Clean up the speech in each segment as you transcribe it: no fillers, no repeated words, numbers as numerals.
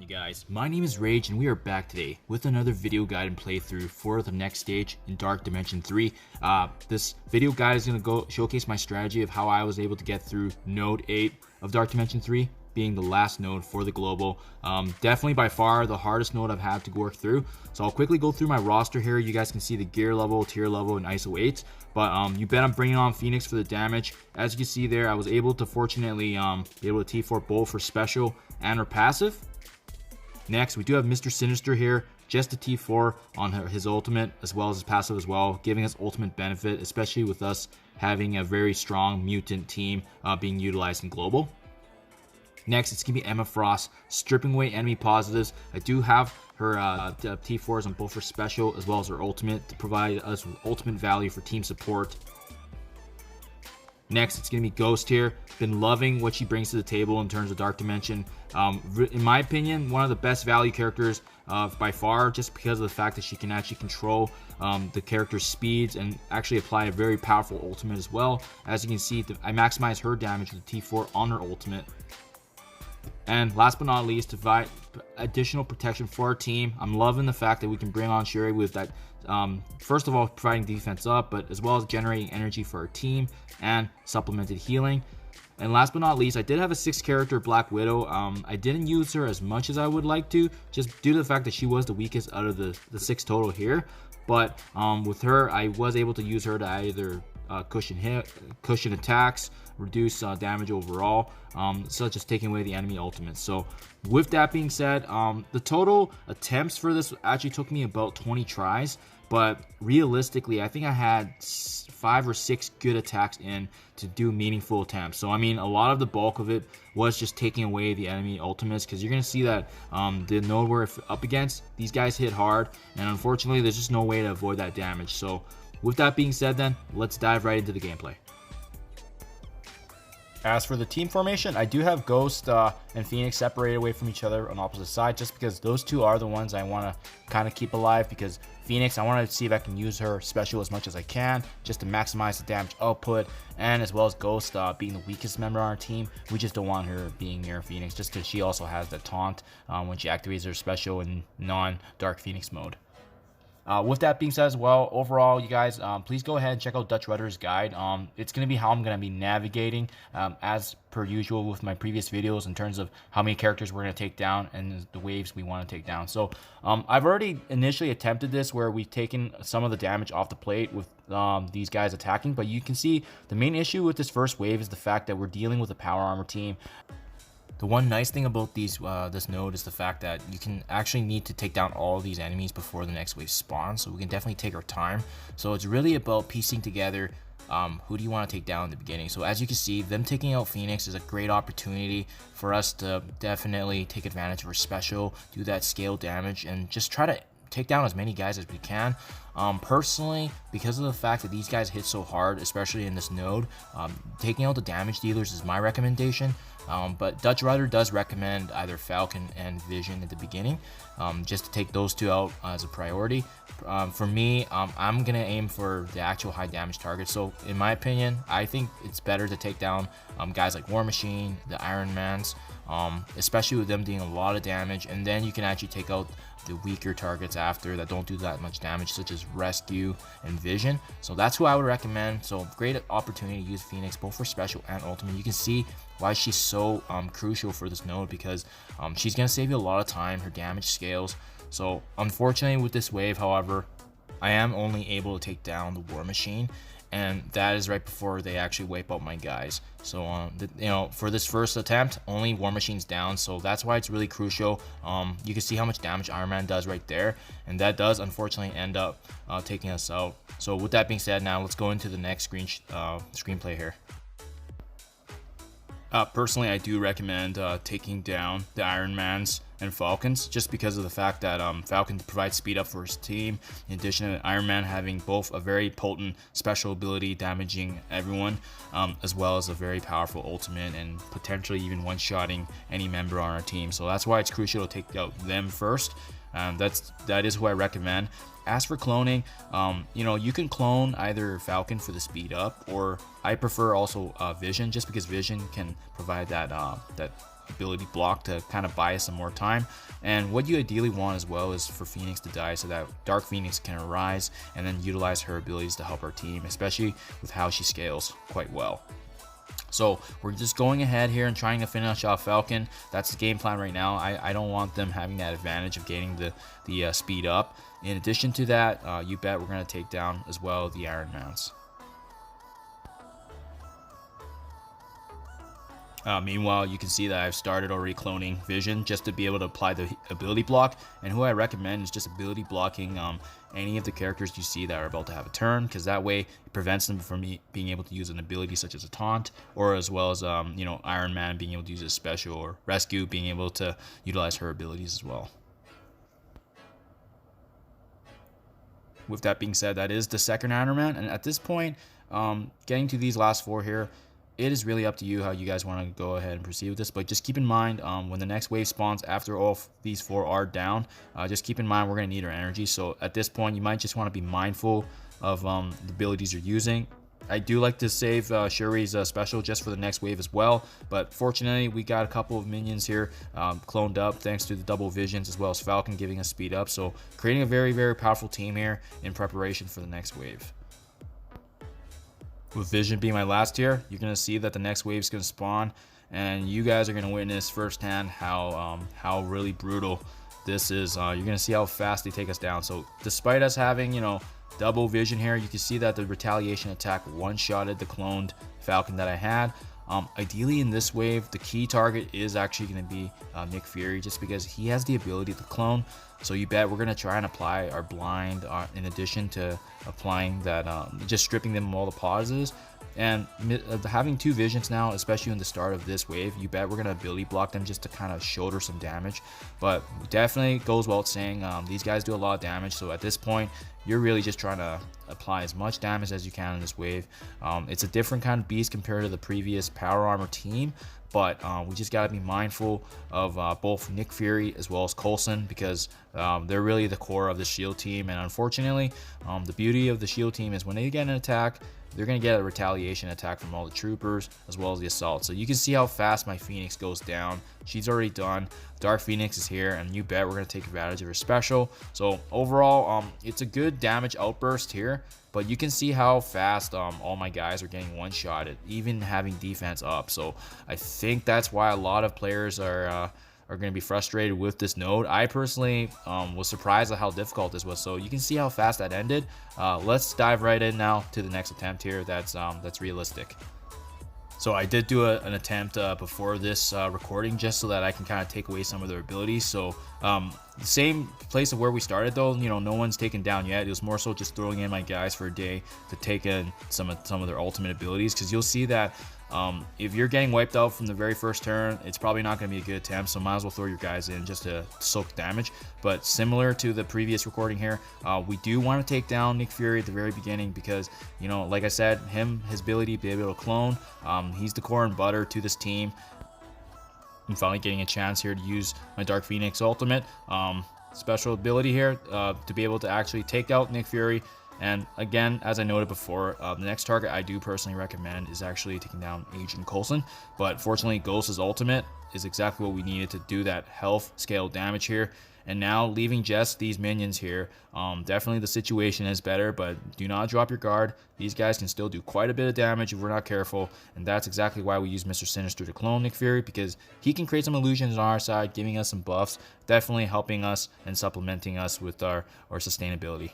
guys, my name is Rage and we are back today with another video guide and playthrough for the next stage in Dark Dimension 3. This video guide is going to go showcase my strategy of how I was able to get through Node 8 of Dark Dimension 3, being the last node for the global. Definitely by far the hardest node I've had to work through. So I'll quickly go through my roster here. You guys can see the gear level, tier level, and ISO 8s. But you bet I'm bringing on Phoenix for the damage. As you can see there, I was able to fortunately be able to T4 both for special and her passive. Next, we do have Mr. Sinister here, just a T4 on his ultimate as well as his passive as well, giving us ultimate benefit, especially with us having a very strong mutant team being utilized in global. Next, it's going to be Emma Frost, stripping away enemy positives. I do have her T4s on both her special as well as her ultimate to provide us with ultimate value for team support. Next, it's going to be Ghost here. Been loving what she brings to the table in terms of Dark Dimension. In my opinion, one of the best value characters by far, just because of the fact that she can actually control the character's speeds and actually apply a very powerful ultimate as well. As you can see, I maximize her damage with the T4 on her ultimate. And last but not least, to provide additional protection for our team, I'm loving the fact that we can bring on Sherry with that, first of all, providing defense up, but as well as generating energy for our team and supplemented healing. And last but not least, I did have a 6th character, Black Widow. I didn't use her as much as I would like to, just due to the fact that she was the weakest out of the 6 total here. But with her, I was able to use her to either cushion attacks, reduce damage overall, such as taking away the enemy ultimates. So with that being said, the total attempts for this actually took me about 20 tries, but realistically I think I had 5 or 6 good attacks in to do meaningful attempts. So I mean, a lot of the bulk of it was just taking away the enemy ultimates, because you're going to see that the node we're up against, these guys hit hard, and unfortunately there's just no way to avoid that damage. So with that being said, then let's dive right into the gameplay. As for the team formation, I do have Ghost and Phoenix separated away from each other on opposite sides, just because those two are the ones I want to kind of keep alive. Because Phoenix, I want to see if I can use her special as much as I can, just to maximize the damage output, and as well as Ghost being the weakest member on our team, we just don't want her being near Phoenix, just because she also has the taunt when she activates her special in non-Dark Phoenix mode. With that being said as well, overall, you guys, please go ahead and check out Dutch Rudder's guide. It's going to be how I'm going to be navigating as per usual with my previous videos in terms of how many characters we're going to take down and the waves we want to take down. So I've already initially attempted this where we've taken some of the damage off the plate with these guys attacking, but you can see the main issue with this first wave is the fact that we're dealing with a power armor team. The one nice thing about this node is the fact that you can actually need to take down all of these enemies before the next wave spawns, so we can definitely take our time. So it's really about piecing together who do you want to take down in the beginning. So as you can see, them taking out Phoenix is a great opportunity for us to definitely take advantage of our special, do that scale damage, and just try to take down as many guys as we can. Personally, because of the fact that these guys hit so hard, especially in this node, taking out the damage dealers is my recommendation. But Dutch Rudder does recommend either Falcon and Vision at the beginning, just to take those two out as a priority. For me, I'm going to aim for the actual high damage target. So in my opinion, I think it's better to take down guys like War Machine, the Iron Mans, especially with them doing a lot of damage, and then you can actually take out the weaker targets after that don't do that much damage, such as Rescue and Vision. So that's who I would recommend. So great opportunity to use Phoenix both for special and ultimate. You can see why she's so crucial for this node, because she's going to save you a lot of time. Her damage scales. So unfortunately with this wave, however, I am only able to take down the War Machine, and that is right before they actually wipe out my guys. So for this first attempt, only War Machine's down, so that's why it's really crucial. You can see how much damage Iron Man does right there, and that does unfortunately end up taking us out. So with that being said, now let's go into the next screenplay here. Personally, I do recommend taking down the Iron Mans and Falcons, just because of the fact that Falcon provides speed up for his team, in addition to Iron Man having both a very potent special ability damaging everyone, as well as a very powerful ultimate and potentially even one-shotting any member on our team. So that's why it's crucial to take out them first. That is who I recommend. As for cloning, you can clone either Falcon for the speed up, or I prefer also Vision, just because Vision can provide that ability block to kind of buy us some more time. And what you ideally want as well is for Phoenix to die so that Dark Phoenix can arise and then utilize her abilities to help our team, especially with how she scales quite well. So we're just going ahead here and trying to finish off Falcon. That's the game plan right now. I don't want them having that advantage of gaining the speed up. In addition to that, you bet we're going to take down as well the Iron Mans. Meanwhile, you can see that I've started already cloning Vision just to be able to apply the ability block. And who I recommend is just ability blocking any of the characters you see that are about to have a turn, because that way it prevents them from being able to use an ability such as a taunt, or as well as you know, Iron Man being able to use a special, or Rescue being able to utilize her abilities as well. With that being said, that is the second Iron Man, and at this point, getting to these last 4 here, it is really up to you how you guys want to go ahead and proceed with this. But just keep in mind, when the next wave spawns after all these 4 are down, just keep in mind we're going to need our energy. So at this point, you might just want to be mindful of the abilities you're using. I do like to save Shuri's special just for the next wave as well. But fortunately, we got a couple of minions here cloned up thanks to the double visions, as well as Falcon giving us speed up. So creating a very, very powerful team here in preparation for the next wave. With Vision being my last tier, you're going to see that the next wave is going to spawn, and you guys are going to witness firsthand how really brutal this is. You're going to see how fast they take us down. So despite us having, you know, double vision here, you can see that the retaliation attack one-shotted the cloned Falcon that I had. Ideally in this wave, the key target is actually going to be Nick Fury, just because he has the ability to clone. So you bet we're going to try and apply our blind in addition to applying that, just stripping them of all the pauses. And having 2 visions now, especially in the start of this wave, you bet we're going to ability block them just to kind of shoulder some damage. But definitely goes without saying, these guys do a lot of damage. So at this point, you're really just trying to apply as much damage as you can in this wave. It's a different kind of beast compared to the previous Power Armor team. But we just got to be mindful of both Nick Fury as well as Coulson, because they're really the core of the shield team. And unfortunately, the beauty of the shield team is when they get an attack, they're going to get a retaliation attack from all the troopers as well as the assault. So you can see how fast my Phoenix goes down. She's already done. Dark Phoenix is here, and you bet we're going to take advantage of her special. So overall, it's a good damage outburst here, but you can see how fast all my guys are getting one-shotted, even having defense up. So I think that's why a lot of players are going to be frustrated with this node. I personally was surprised at how difficult this was. So you can see how fast that ended. Let's dive right in now to the next attempt here that's realistic. So I did do an attempt before this recording, just so that I can kind of take away some of their abilities. So the same place of where we started though, you know, no one's taken down yet. It was more so just throwing in my guys for a day to take in some of their ultimate abilities, because you'll see that if you're getting wiped out from the very first turn, it's probably not going to be a good attempt. So might as well throw your guys in just to soak damage. But similar to the previous recording here, we do want to take down Nick Fury at the very beginning, because, you know, like I said, his ability to be able to clone, he's the core and butter to this team. I'm finally getting a chance here to use my Dark Phoenix ultimate special ability here to be able to actually take out Nick Fury. And again, as I noted before, the next target I do personally recommend is actually taking down Agent Coulson. But fortunately, Ghost's ultimate is exactly what we needed to do that health scale damage here. And now leaving just these minions here, definitely the situation is better, but do not drop your guard. These guys can still do quite a bit of damage if we're not careful. And that's exactly why we use Mr. Sinister to clone Nick Fury, because he can create some illusions on our side, giving us some buffs, definitely helping us and supplementing us with our sustainability.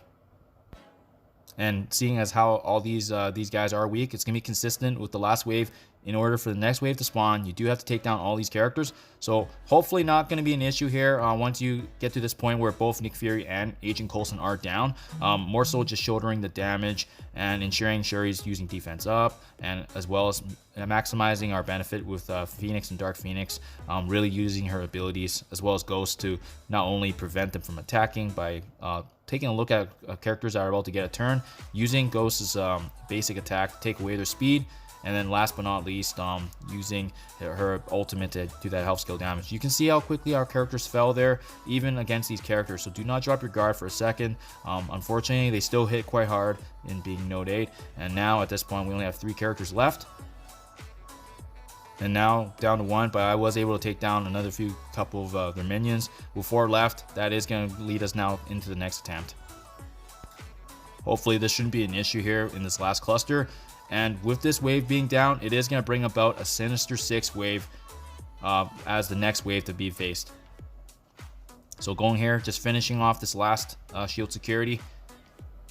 And seeing as how all these guys are weak, it's going to be consistent with the last wave. In order for the next wave to spawn, you do have to take down all these characters. So hopefully not going to be an issue here once you get to this point where both Nick Fury and Agent Coulson are down. More so just shouldering the damage and ensuring Shuri's using defense up, and as well as maximizing our benefit with Phoenix and Dark Phoenix, really using her abilities as well as Ghost to not only prevent them from attacking by taking a look at characters that are about to get a turn, using Ghost's basic attack to take away their speed, and then last but not least, using her ultimate to do that health skill damage. You can see how quickly our characters fell there, even against these characters. So do not drop your guard for a second. Unfortunately, they still hit quite hard in being Node 8. And now at this point, we only have 3 characters left. and now down to 1, but I was able to take down another couple of their minions with 4 left. That is going to lead us now into the next attempt. Hopefully this shouldn't be an issue here in this last cluster, and with this wave being down, it is going to bring about a Sinister Six wave as the next wave to be faced. So going here, just finishing off this last shield security.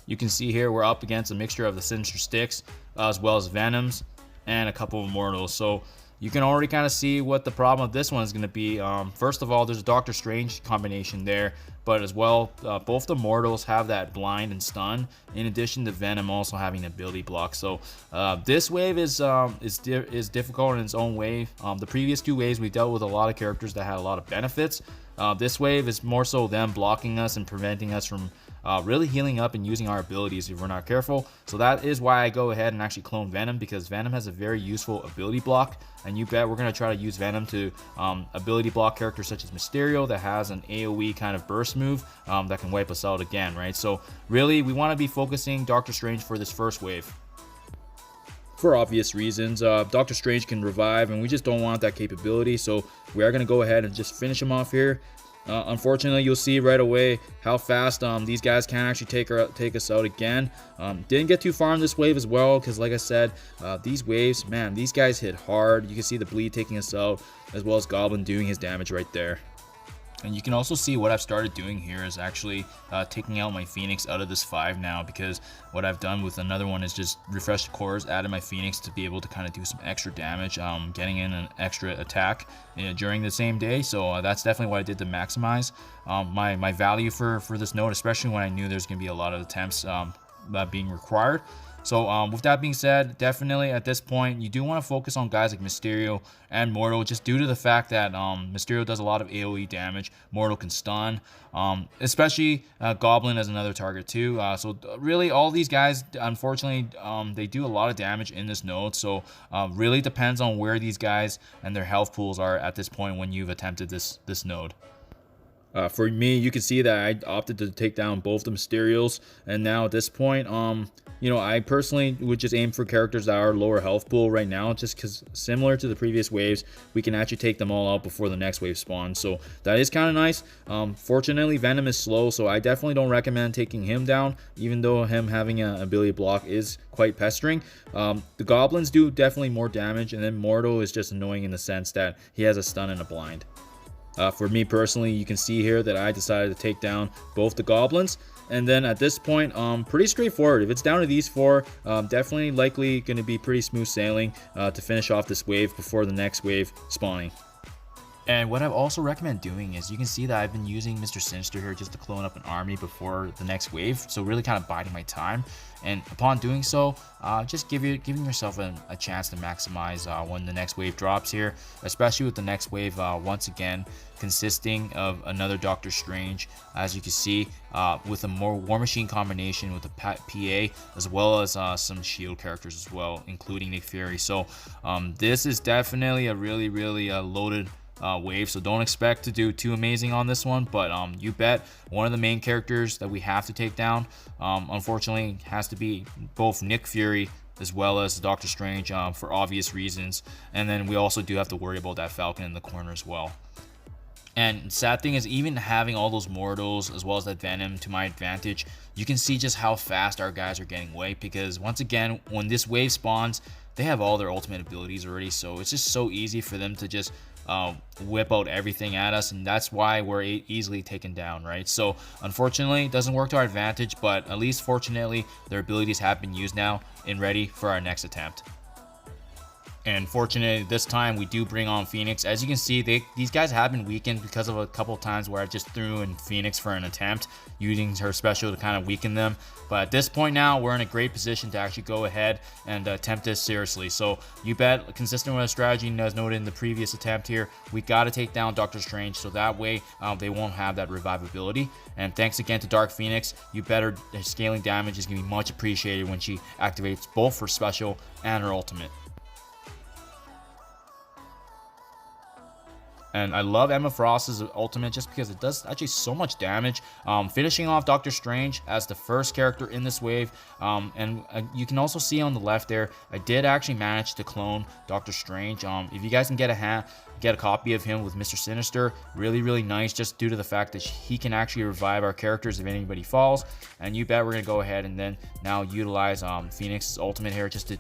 You can see here we're up against a mixture of the Sinister Six as well as Venoms and a couple of Immortals. So you can already kind of see what the problem of this one is going to be. First of all, there's a Doctor Strange combination there, but as well, both the Immortals have that blind and stun, in addition to Venom also having an ability block. So this wave is difficult in its own way. The previous 2 waves, we dealt with a lot of characters that had a lot of benefits. This wave is more so them blocking us and preventing us from really healing up and using our abilities if we're not careful. So that is why I go ahead and actually clone Venom, because Venom has a very useful ability block, and you bet we're going to try to use Venom to ability block characters such as Mysterio that has an AoE kind of burst move that can wipe us out again, right? So really we want to be focusing Doctor Strange for this first wave. For obvious reasons, Doctor Strange can revive, and we just don't want that capability, so we are going to go ahead and just finish him off here. Unfortunately, you'll see right away how fast these guys can actually take us out again. Didn't get too far on this wave as well, because like I said, these waves, man, these guys hit hard. You can see the bleed taking us out, as well as Goblin doing his damage right there. And you can also see what I've started doing here is actually taking out my Phoenix out of this 5 now, because what I've done with another one is just refresh the cores, added my Phoenix to be able to kind of do some extra damage, getting in an extra attack during the same day. So that's definitely what I did to maximize my value for this node, especially when I knew there's going to be a lot of attempts being required. So with that being said, definitely at this point, you do want to focus on guys like Mysterio and Mortal, just due to the fact that Mysterio does a lot of AoE damage. Mortal can stun, especially Goblin as another target too. So really all these guys, unfortunately, they do a lot of damage in this node. So really depends on where these guys and their health pools are at this point when you've attempted this node. For me, you can see that I opted to take down both the Mysterios, and now at this point, you know, I personally would just aim for characters that are lower health pool right now, just because similar to the previous waves, we can actually take them all out before the next wave spawns. So that is kind of nice. Fortunately, Venom is slow, so I definitely don't recommend taking him down, even though him having an ability block is quite pestering. The Goblins do definitely more damage, and then Mortal is just annoying in the sense that he has a stun and a blind. For me personally, you can see here that I decided to take down both the Goblins. And then at this point, pretty straightforward. If it's down to these 4, definitely likely going to be pretty smooth sailing to finish off this wave before the next wave spawning. And what I've also recommend doing is, you can see that I've been using Mr. Sinister here just to clone up an army before the next wave, so really kind of biding my time. And upon doing so, just giving yourself a chance to maximize when the next wave drops here, especially with the next wave once again consisting of another Doctor Strange, as you can see, with a more War Machine combination with a PA, as well as some shield characters as well, including Nick Fury. So this is definitely a really loaded wave, so don't expect to do too amazing on this one, but you bet one of the main characters that we have to take down, unfortunately, has to be both Nick Fury as well as Doctor Strange for obvious reasons, and then we also do have to worry about that Falcon in the corner as well. And sad thing is, even having all those Mortals as well as that Venom to my advantage, you can see just how fast our guys are getting wiped, because once again, when this wave spawns, they have all their ultimate abilities already, so it's just so easy for them to just whip out everything at us, and that's why we're easily taken down, right? So unfortunately, it doesn't work to our advantage, but at least fortunately, their abilities have been used now and ready for our next attempt. And fortunately, this time we do bring on Phoenix. As you can see, these guys have been weakened because of a couple times where I just threw in Phoenix for an attempt, using her special to kind of weaken them. But at this point now, we're in a great position to actually go ahead and attempt this seriously. So you bet, consistent with our strategy, as noted in the previous attempt here, we got to take down Doctor Strange, so that way they won't have that revivability. And thanks again to Dark Phoenix, you bet her scaling damage is going to be much appreciated when she activates both her special and her ultimate. And I love Emma Frost's ultimate just because it does actually so much damage. Finishing off Doctor Strange as the first character in this wave. And you can also see on the left there, I did actually manage to clone Doctor Strange. If you guys can get a copy of him with Mr. Sinister, really nice, just due to the fact that he can actually revive our characters if anybody falls. And you bet we're gonna go ahead and then now utilize Phoenix's ultimate here just to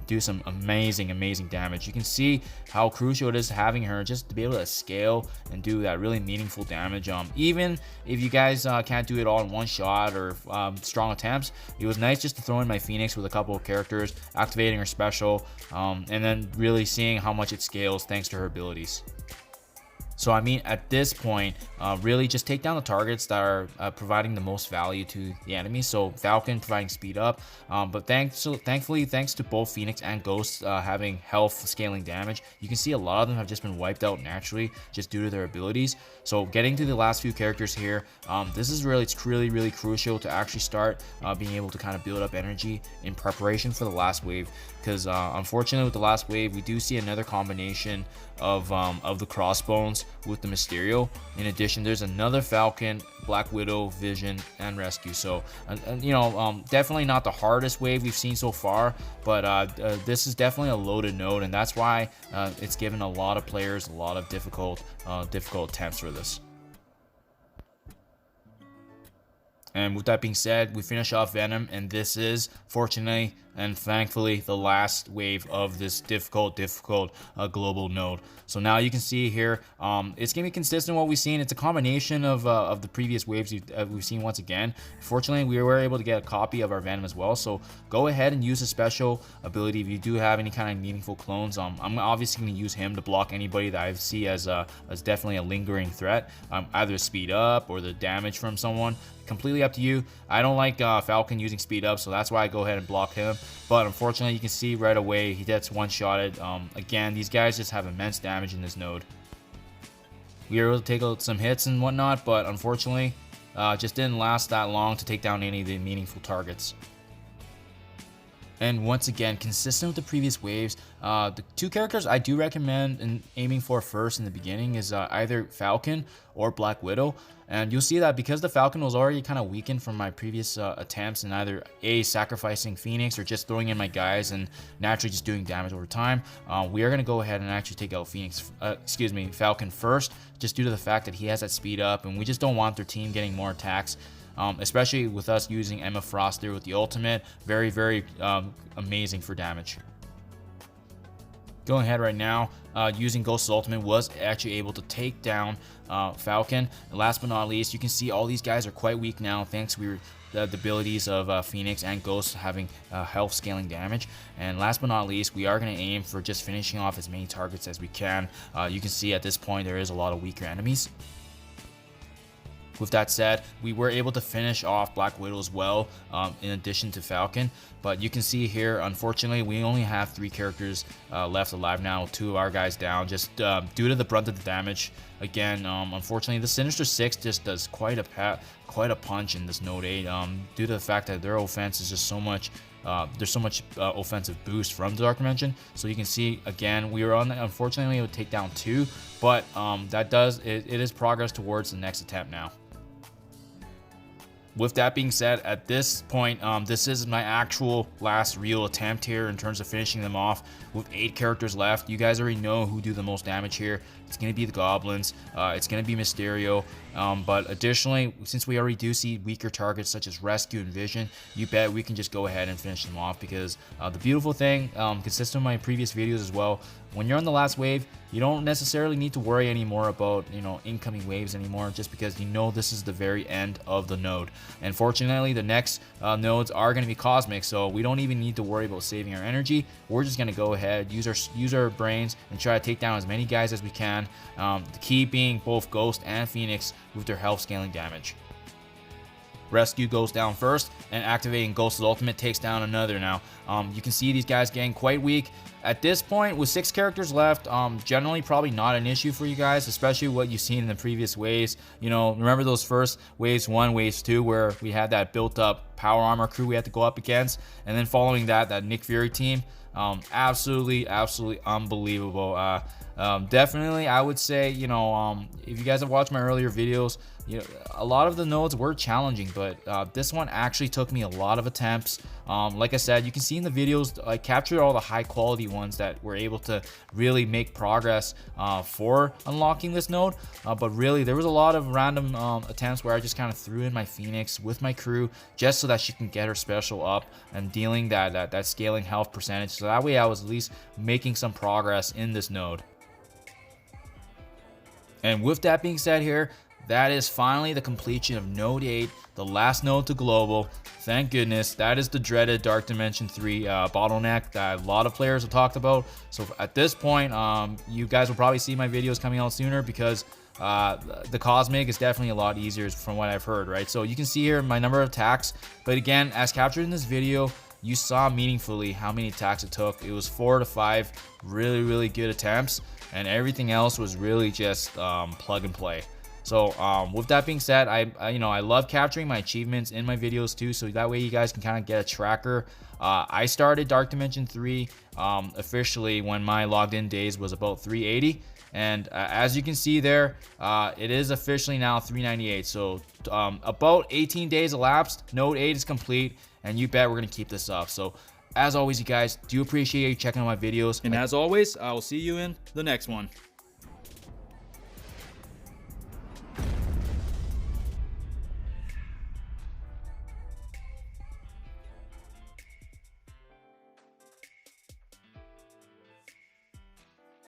do some amazing damage. You can see how crucial it is having her just to be able to scale and do that really meaningful damage. Even if you guys can't do it all in one shot or strong attempts, it was nice just to throw in my Phoenix with a couple of characters, activating her special, and then really seeing how much it scales thanks to her abilities. So I mean, at this point, really just take down the targets that are providing the most value to the enemy. So Falcon providing speed up, but thankfully, thanks to both Phoenix and Ghost having health scaling damage, you can see a lot of them have just been wiped out naturally just due to their abilities. So getting to the last few characters here, this is really crucial to actually start being able to kind of build up energy in preparation for the last wave. Because unfortunately with the last wave, we do see another combination of the Crossbones with the Mysterio. In addition, there's another Falcon, Black Widow, Vision, and Rescue. So you know, definitely not the hardest wave we've seen so far, but this is definitely a loaded node, and that's why it's given a lot of players a lot of difficult attempts for this. And with that being said, we finish off Venom, and this is, fortunately and thankfully, the last wave of this difficult global node. So now you can see here, it's going to be consistent with what we've seen. It's a combination of the previous waves we've seen once again. Fortunately, we were able to get a copy of our Venom as well. So go ahead and use a special ability if you do have any kind of meaningful clones. I'm obviously going to use him to block anybody that I see as definitely a lingering threat, either speed up or the damage from someone. Completely up to you. I don't like Falcon using speed up, so that's why I go ahead and block him. But unfortunately, you can see right away he gets one-shotted. Again, these guys just have immense damage in this node. We were able to take out some hits and whatnot, but unfortunately, just didn't last that long to take down any of the meaningful targets. And once again, consistent with the previous waves, the two characters I do recommend and aiming for first in the beginning is either Falcon or Black Widow. And you'll see that because the Falcon was already kind of weakened from my previous attempts in either sacrificing Phoenix or just throwing in my guys and naturally just doing damage over time, we are going to go ahead and actually take out Falcon first, just due to the fact that he has that speed up, and we just don't want their team getting more attacks. Especially with us using Emma Frost there with the ultimate. Very amazing for damage. Going ahead right now, using Ghost's ultimate was actually able to take down Falcon. And last but not least, you can see all these guys are quite weak now thanks to the abilities of Phoenix and Ghost having health scaling damage. And last but not least, we are going to aim for just finishing off as many targets as we can. You can see at this point there is a lot of weaker enemies. With that said, we were able to finish off Black Widow as well, in addition to Falcon. But you can see here, unfortunately, we only have 3 characters left alive now, 2 of our guys down, just due to the brunt of the damage. Again, unfortunately, the Sinister Six just does quite a punch in this Node 8, due to the fact that their offense is just so much. There's so much offensive boost from the Dark Dimension. So you can see, again, we were unfortunately able to take down 2, but it is progress towards the next attempt now. With that being said, at this point, this is my actual last real attempt here in terms of finishing them off with 8 characters left. You guys already know who do the most damage here. It's going to be the Goblins. It's going to be Mysterio. But additionally, since we already do see weaker targets such as Rescue and Vision, you bet we can just go ahead and finish them off, because the beautiful thing, consistent with my previous videos as well, when you're on the last wave, you don't necessarily need to worry anymore about, incoming waves anymore, just because this is the very end of the node. And fortunately, the next nodes are going to be cosmic, so we don't even need to worry about saving our energy. We're just going to go ahead, use our brains, and try to take down as many guys as we can. The key being both Ghost and Phoenix with their health scaling damage. Rescue goes down first, and activating Ghost's ultimate takes down another now. You can see these guys getting quite weak. At this point, with 6 characters left, generally probably not an issue for you guys, especially what you've seen in the previous waves. Remember those first waves 1, waves 2, where we had that built up power armor crew we had to go up against, and then following that Nick Fury team. Absolutely unbelievable. Definitely, I would say, you know, if you guys have watched my earlier videos, you know, a lot of the nodes were challenging, but this one actually took me a lot of attempts. Like I said, you can see in the videos, I captured all the high quality ones that were able to really make progress for unlocking this node. But really, there was a lot of random attempts where I just kind of threw in my Phoenix with my crew just so that she can get her special up and dealing that scaling health percentage. So that way I was at least making some progress in this node. And with that being said here, that is finally the completion of Node 8, the last node to global. Thank goodness. That is the dreaded Dark Dimension 3 bottleneck that a lot of players have talked about. So at this point, you guys will probably see my videos coming out sooner because the Cosmic is definitely a lot easier from what I've heard, right? So you can see here my number of attacks. But again, as captured in this video, you saw meaningfully how many attacks it took. It was 4 to 5 really good attempts, and everything else was really just plug and play. So with that being said, I love capturing my achievements in my videos too, so that way you guys can kind of get a tracker. I started Dark Dimension 3 officially when my logged in days was about 380, and as you can see there, it is officially now 398. So about 18 days elapsed, Node 8 is complete, and you bet we're gonna keep this up. So as always, you guys, do appreciate you checking out my videos, and as always, I will see you in the next one.